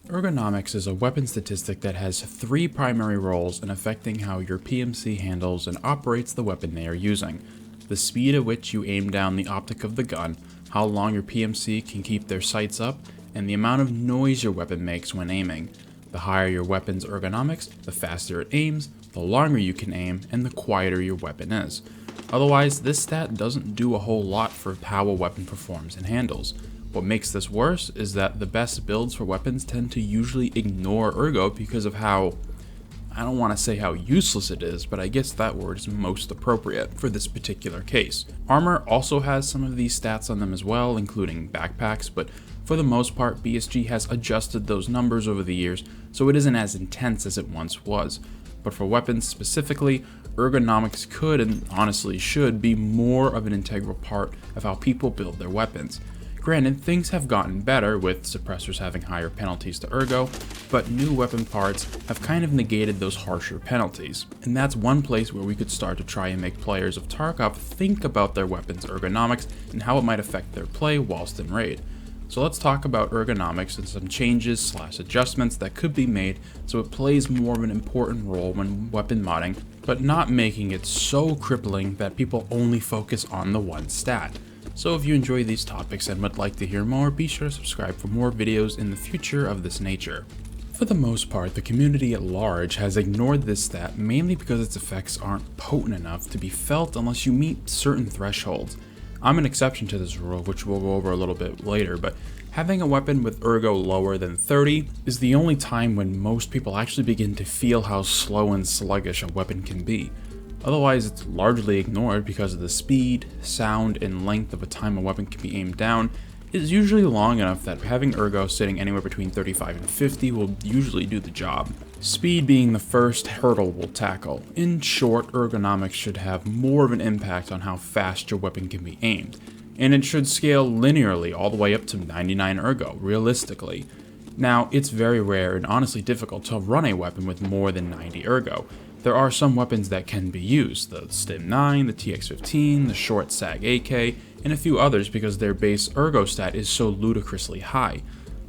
Ergonomics is a weapon statistic that has three primary roles in affecting how your PMC handles and operates the weapon they are using: the speed at which you aim down the optic of the gun, how long your PMC can keep their sights up, and the amount of noise your weapon makes when aiming. The higher your weapon's ergonomics, the faster it aims, the longer you can aim, and the quieter your weapon is. Otherwise, this stat doesn't do a whole lot for how a weapon performs and handles. What makes this worse is that the best builds for weapons tend to usually ignore ergo because of how, I don't want to say how useless it is, but I guess that word is most appropriate for this particular case. Armor also has some of these stats on them as well, including backpacks, but for the most part, BSG has adjusted those numbers over the years, so it isn't as intense as it once was. But for weapons specifically, ergonomics could, and honestly should, be more of an integral part of how people build their weapons. Granted, things have gotten better, with suppressors having higher penalties to ergo, but new weapon parts have kind of negated those harsher penalties. And that's one place where we could start to try and make players of Tarkov think about their weapon's ergonomics and how it might affect their play whilst in raid. So let's talk about ergonomics and some changes / adjustments that could be made so it plays more of an important role when weapon modding, but not making it so crippling that people only focus on the one stat. So if you enjoy these topics and would like to hear more, be sure to subscribe for more videos in the future of this nature. For the most part, the community at large has ignored this stat mainly because its effects aren't potent enough to be felt unless you meet certain thresholds. I'm an exception to this rule, which we'll go over a little bit later, but having a weapon with ergo lower than 30 is the only time when most people actually begin to feel how slow and sluggish a weapon can be. Otherwise, it's largely ignored because of the speed, sound, and length of a time a weapon can be aimed down is usually long enough that having ergo sitting anywhere between 35 and 50 will usually do the job. Speed being the first hurdle we'll tackle. In short, ergonomics should have more of an impact on how fast your weapon can be aimed, and it should scale linearly all the way up to 99 ergo, realistically. Now, it's very rare and honestly difficult to run a weapon with more than 90 ergo. There are some weapons that can be used, the Stim 9, the TX-15, the short SAG AK, and a few others because their base ergo stat is so ludicrously high.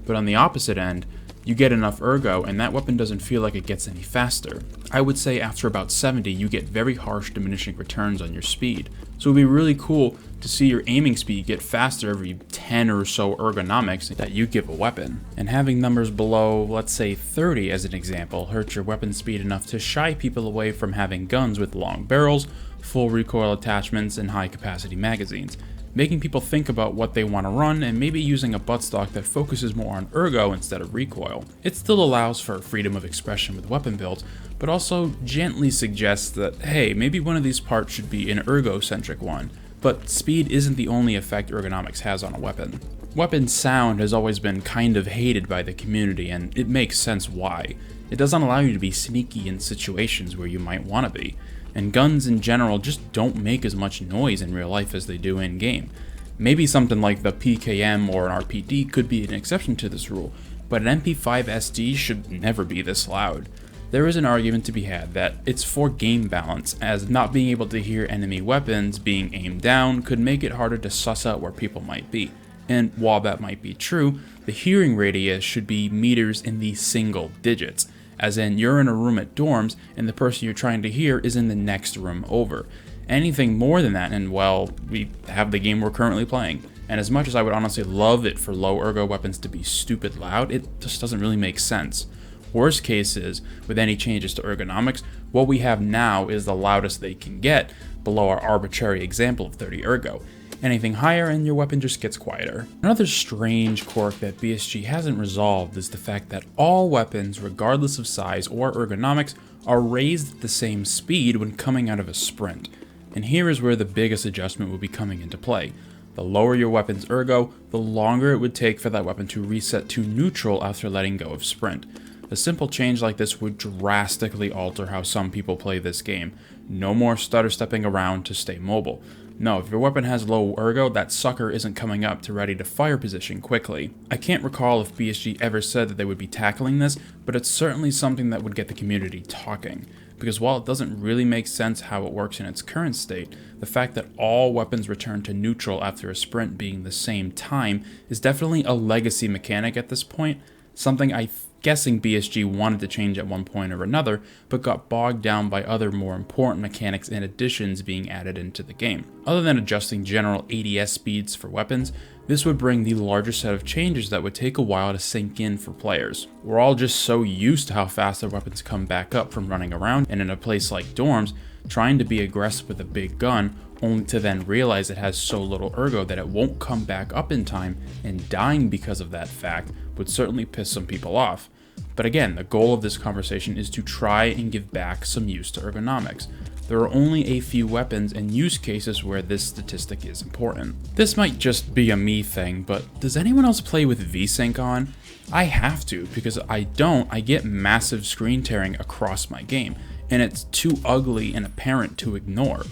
But on the opposite end, you get enough ergo and that weapon doesn't feel like it gets any faster. I would say after about 70 you get very harsh diminishing returns on your speed. So it would be really cool to see your aiming speed get faster every 10 or so ergonomics that you give a weapon. And having numbers below, let's say 30 as an example, hurts your weapon speed enough to shy people away from having guns with long barrels, full recoil attachments, and high capacity magazines, making people think about what they want to run and maybe using a buttstock that focuses more on ergo instead of recoil. It still allows for freedom of expression with weapon builds, but also gently suggests that, hey, maybe one of these parts should be an ergo-centric one. But speed isn't the only effect ergonomics has on a weapon. Weapon sound has always been kind of hated by the community, and it makes sense why. It doesn't allow you to be sneaky in situations where you might want to be. And guns in general just don't make as much noise in real life as they do in game. Maybe something like the PKM or an RPD could be an exception to this rule, but an MP5 SD should never be this loud. There is an argument to be had that it's for game balance, as not being able to hear enemy weapons being aimed down could make it harder to suss out where people might be. And while that might be true, the hearing radius should be meters in the single digits, as in you're in a room at dorms and the person you're trying to hear is in the next room over. Anything more than that and, well, we have the game we're currently playing. And as much as I would honestly love it for low ergo weapons to be stupid loud, it just doesn't really make sense. Worst case is, with any changes to ergonomics, what we have now is the loudest they can get, below our arbitrary example of 30 ergo. Anything higher and your weapon just gets quieter. Another strange quirk that BSG hasn't resolved is the fact that all weapons, regardless of size or ergonomics, are raised at the same speed when coming out of a sprint. And here is where the biggest adjustment will be coming into play. The lower your weapon's ergo, the longer it would take for that weapon to reset to neutral after letting go of sprint. A simple change like this would drastically alter how some people play this game. No more stutter stepping around to stay mobile. No, if your weapon has low ergo, that sucker isn't coming up to ready to fire position quickly. I can't recall if BSG ever said that they would be tackling this, but it's certainly something that would get the community talking. Because while it doesn't really make sense how it works in its current state, the fact that all weapons return to neutral after a sprint being the same time is definitely a legacy mechanic at this point, something I guessing BSG wanted to change at one point or another, but got bogged down by other more important mechanics and additions being added into the game. Other than adjusting general ADS speeds for weapons, this would bring the larger set of changes that would take a while to sink in for players. We're all just so used to how fast our weapons come back up from running around, and in a place like dorms, trying to be aggressive with a big gun, only to then realize it has so little ergo that it won't come back up in time, and dying because of that fact would certainly piss some people off. But again, the goal of this conversation is to try and give back some use to ergonomics. There are only a few weapons and use cases where this statistic is important. This might just be a me thing, but does anyone else play with Vsync on? I have to, because I get massive screen tearing across my game, and it's too ugly and apparent to ignore.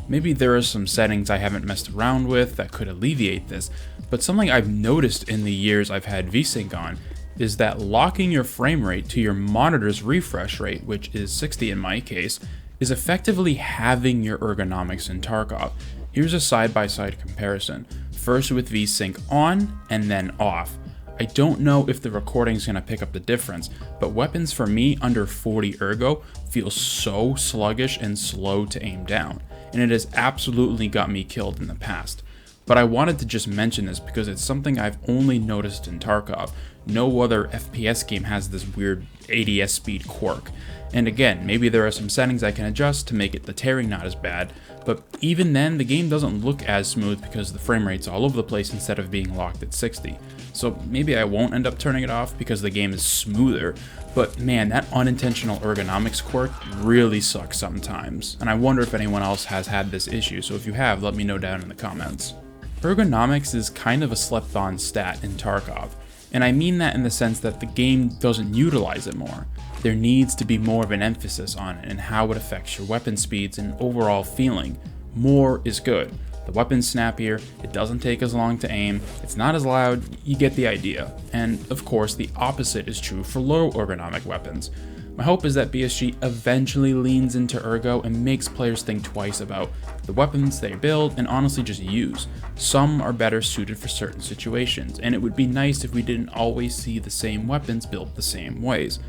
Maybe there are some settings I haven't messed around with that could alleviate this, but something I've noticed in the years I've had Vsync on is that locking your frame rate to your monitor's refresh rate, which is 60 in my case, is effectively halving your ergonomics in Tarkov. Here's a side-by-side comparison, first with Vsync on and then off. I don't know if the recording's gonna pick up the difference, but weapons for me under 40 ergo feel so sluggish and slow to aim down, and it has absolutely got me killed in the past. But I wanted to just mention this because it's something I've only noticed in Tarkov. No other FPS game has this weird ADS speed quirk. And again, maybe there are some settings I can adjust to make the tearing not as bad, but even then the game doesn't look as smooth because the frame rate's all over the place instead of being locked at 60. So maybe I won't end up turning it off because the game is smoother, but man, that unintentional ergonomics quirk really sucks sometimes. And I wonder if anyone else has had this issue, so if you have, let me know down in the comments. Ergonomics is kind of a slept-on stat in Tarkov, and I mean that in the sense that the game doesn't utilize it more. There needs to be more of an emphasis on it and how it affects your weapon speeds and overall feeling. More is good. The weapon's snappier, it doesn't take as long to aim, it's not as loud, you get the idea. And of course, the opposite is true for low ergonomic weapons. My hope is that BSG eventually leans into ergo and makes players think twice about the weapons they build and honestly just use. Some are better suited for certain situations, and it would be nice if we didn't always see the same weapons built the same ways.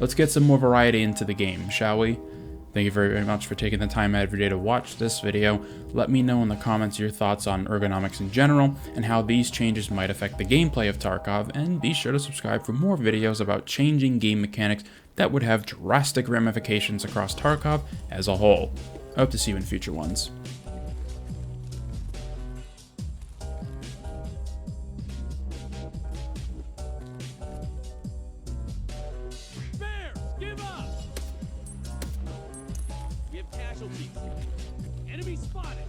Let's get some more variety into the game, shall we? Thank you very much for taking the time out of your day to watch this video. Let me know in the comments your thoughts on ergonomics in general and how these changes might affect the gameplay of Tarkov, and be sure to subscribe for more videos about changing game mechanics that would have drastic ramifications across Tarkov as a whole. I hope to see you in future ones. Give up! We have casualties. Enemy spotted.